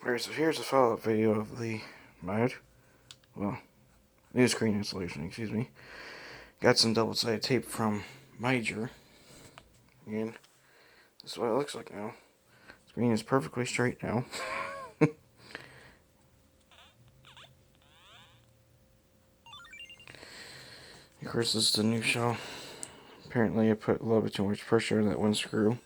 Alright, so here's a follow-up video of the mod. Well, new screen installation, excuse me. Got some double-sided tape from Major. And this is what it looks like now. Screen is perfectly straight now. Of course, this is the new shell. Apparently, I put a little bit too much pressure on that one screw.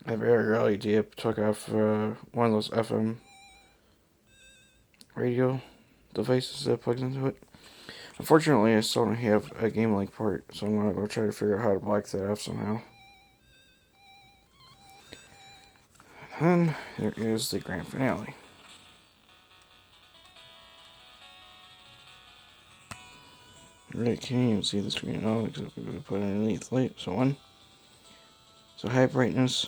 I very early took off one of those FM radio devices that plugs into it. Unfortunately, I still don't have a GameLink port, so I'm going to go try to figure out how to block that off somehow. And then there is the grand finale. Really can't even see the screen at all except for to put it underneath light. So one. So high brightness.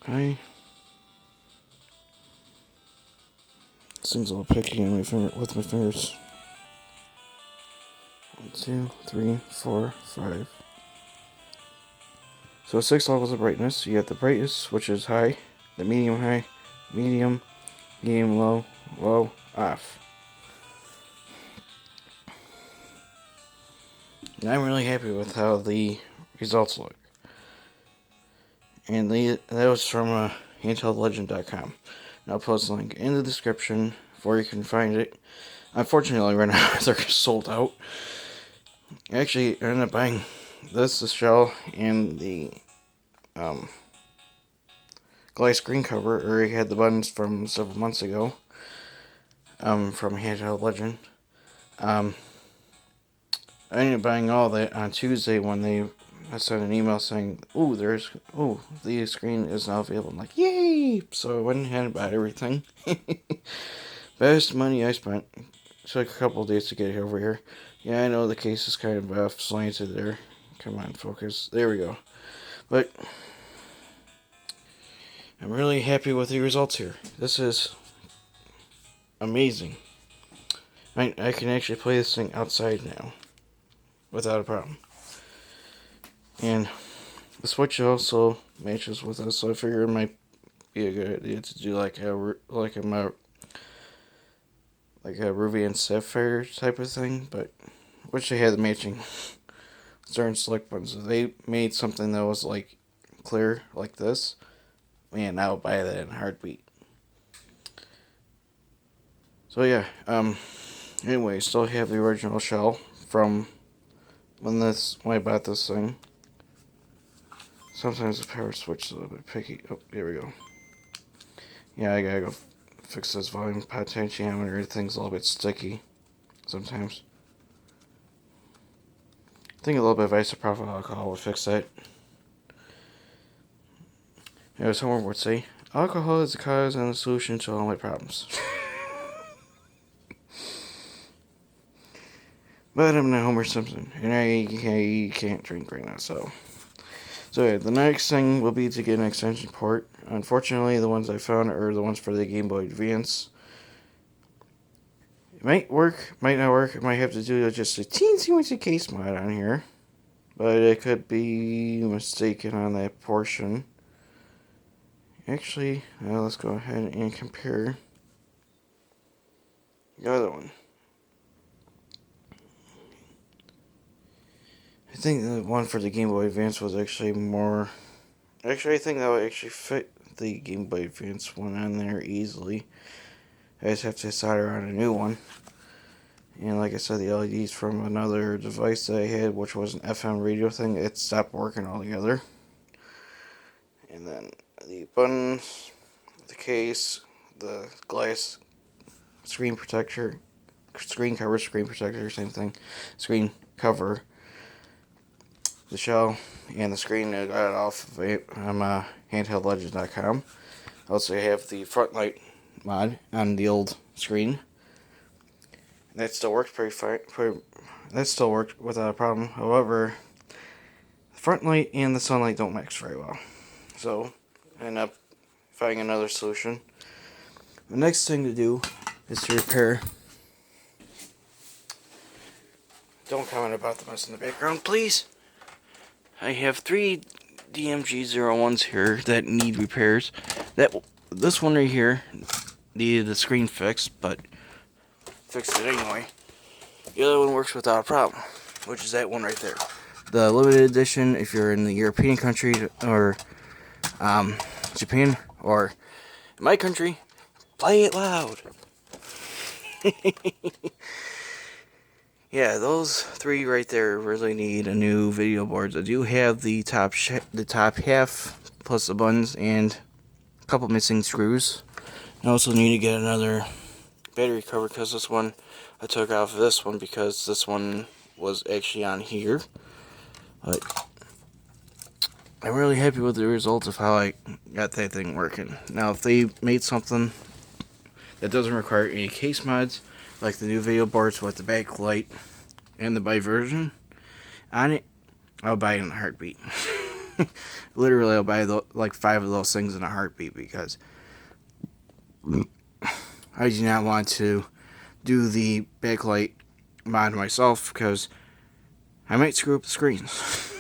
High. This thing's a little picky on my finger with my fingers. 1, 2, 3, 4, 5. So 6 levels of brightness. You got the brightest, which is high, the medium high, medium low, low, off. And I'm really happy with how the results look. And that was from handheldlegend.com. And I'll post a link in the description where you can find it. Unfortunately, right now they're sold out. Actually, I ended up buying the shell, and the glass screen cover. I already had the buttons from several months ago. From Handheld Legend. I ended up buying all that on Tuesday when they sent an email saying, the screen is now available. I'm like, yay! So I went ahead and bought everything. Best money I spent. Took a couple of days to get it over here. Yeah, I know the case is kind of slanted there. Come on, focus. There we go. But I'm really happy with the results here. This is amazing. I can actually play this thing outside now without a problem. And the Switch also matches with us, so I figured it might be a good idea to do like a ruby and sapphire type of thing, but wish they had the matching certain select buttons. If they made something that was like clear like this, man, I would buy that in a heartbeat. So yeah, anyway, still have the original shell from when I bought this thing. Sometimes the power switch is a little bit picky. Oh, here we go. Yeah, I gotta go fix this volume potentiometer. Thing's a little bit sticky sometimes. I think a little bit of isopropyl alcohol would fix that. As Homer would say, alcohol is the cause and the solution to all my problems. But I'm not Homer Simpson, and I can't drink right now, so yeah, the next thing will be to get an extension port. Unfortunately, the ones I found are the ones for the Game Boy Advance. It might work, might not work. I might have to do just a teensy case mod on here, but I could be mistaken on that portion. Actually, let's go ahead and compare the other one. I think the one for the Game Boy Advance was actually more... Actually, I think that would actually fit the Game Boy Advance one on there easily. I just have to solder on a new one. And like I said, the LEDs from another device that I had, which was an FM radio thing, it stopped working altogether. And then the buttons, the case, the glass screen protector, screen protector, same thing, screen cover, the shell, and the screen I got it off of handheldlegend.com. Also, I have the front light mod on the old screen. That still works pretty fine. That still worked without a problem. However, the front light and the sunlight don't mix very well. So, I end up finding another solution. The next thing to do is to repair Don't comment about the mess in the background, please. I have 3 DMG-01s here that need repairs. This one right here needed the screen fixed, but fixed it anyway. The other one works without a problem, which is that one right there. The limited edition, if you're in the European country or Japan or my country, play it loud. Yeah, those 3 right there really need a new video boards. I do have the top half plus the buttons and a couple missing screws. I also need to get another battery cover because this one I took off of this one because this one was actually on here. But I'm really happy with the results of how I got that thing working. Now, if they made something that doesn't require any case mods, like the new video boards with the backlight and the by version on it, I'll buy it in a heartbeat. Literally, I'll buy like 5 of those things in a heartbeat because I do not want to do the backlight mod myself because I might screw up the screens.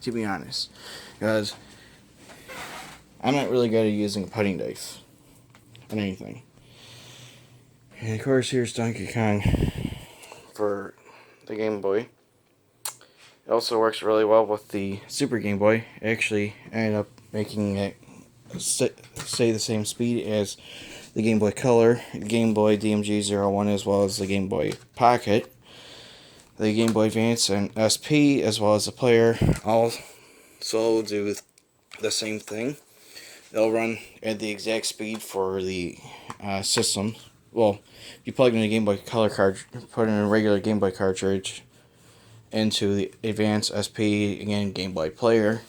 To be honest, because I'm not really good at using a putting knife on anything. And of course, here's Donkey Kong for the Game Boy. It also works really well with the Super Game Boy. I actually ended up making it stay the same speed as the Game Boy Color, the Game Boy DMG-01, as well as the Game Boy Pocket, the Game Boy Advance, and SP, as well as the player, also do the same thing. They'll run at the exact speed for the system. Well, if you plug in a Game Boy Color cartridge, put in a regular Game Boy cartridge into the Advance, SP, again, Game Boy player,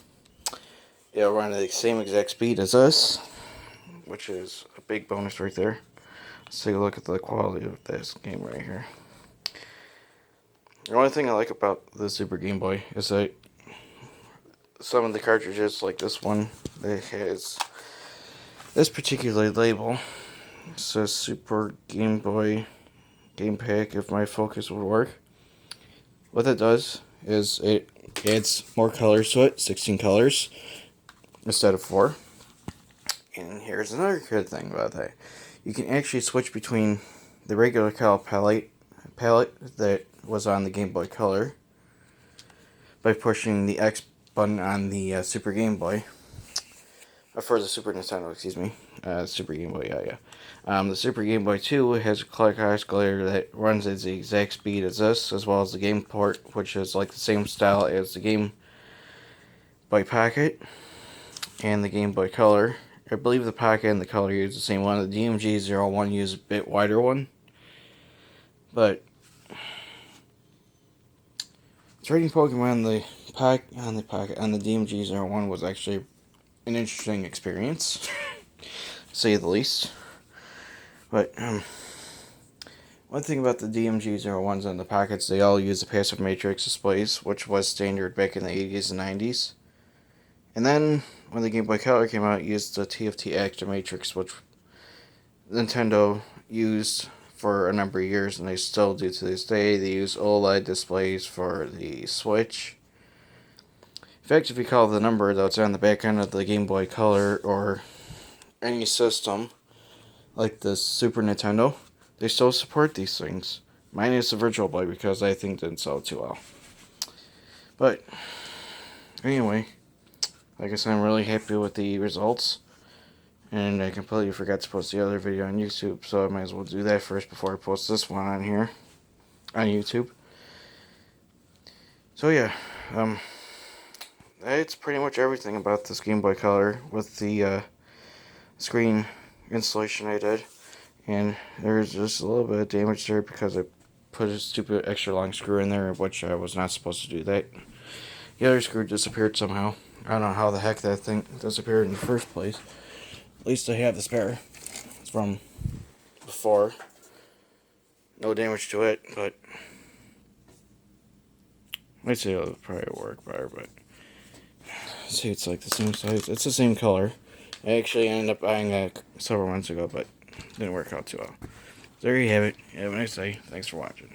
it'll run at the same exact speed as us, which is a big bonus right there. Let's take a look at the quality of this game right here. The only thing I like about the Super Game Boy is that some of the cartridges, like this one, that has this particular label. It says Super Game Boy Game Pack, if my focus would work. What that does is it adds more colors to it, 16 colors instead of 4. And here's another good thing about that. You can actually switch between the regular color palette that was on the Game Boy Color by pushing the X button on the Super Game Boy. For the Super Nintendo, excuse me. Super Game Boy, yeah. The Super Game Boy 2 has a clock oscillator that runs at the exact speed as this, as well as the Game Port, which is like the same style as the Game Boy Pocket and the Game Boy Color. I believe the Pocket and the Color use the same one. The DMG-01 uses a bit wider one. But trading Pokemon on the DMG-01 was actually an interesting experience, to say the least. But one thing about the DMG-01s and the Pockets, they all use the passive matrix displays, which was standard back in the 80s and 90s. And then when the Game Boy Color came out, it used the TFT active matrix, which Nintendo used for a number of years, and they still do to this day. They use OLED displays for the Switch. In fact, if you call the number that's on the back end of the Game Boy Color or any system, like the Super Nintendo, they still support these things. Minus the Virtual Boy, because I think didn't sell too well. But, anyway, like I said, I'm really happy with the results. And I completely forgot to post the other video on YouTube, so I might as well do that first before I post this one on here, on YouTube. So yeah, that's pretty much everything about this Game Boy Color with the screen installation I did. And there's just a little bit of damage there because I put a stupid extra long screw in there, which I was not supposed to do that. The other screw disappeared somehow. I don't know how the heck that thing disappeared in the first place. At least I have the spare. It's from before. No damage to it, but I'd say it'll probably work better, but see, it's like the same size. It's the same color. I actually ended up buying that several months ago, but didn't work out too well. There you have it. Have a nice day. Thanks for watching.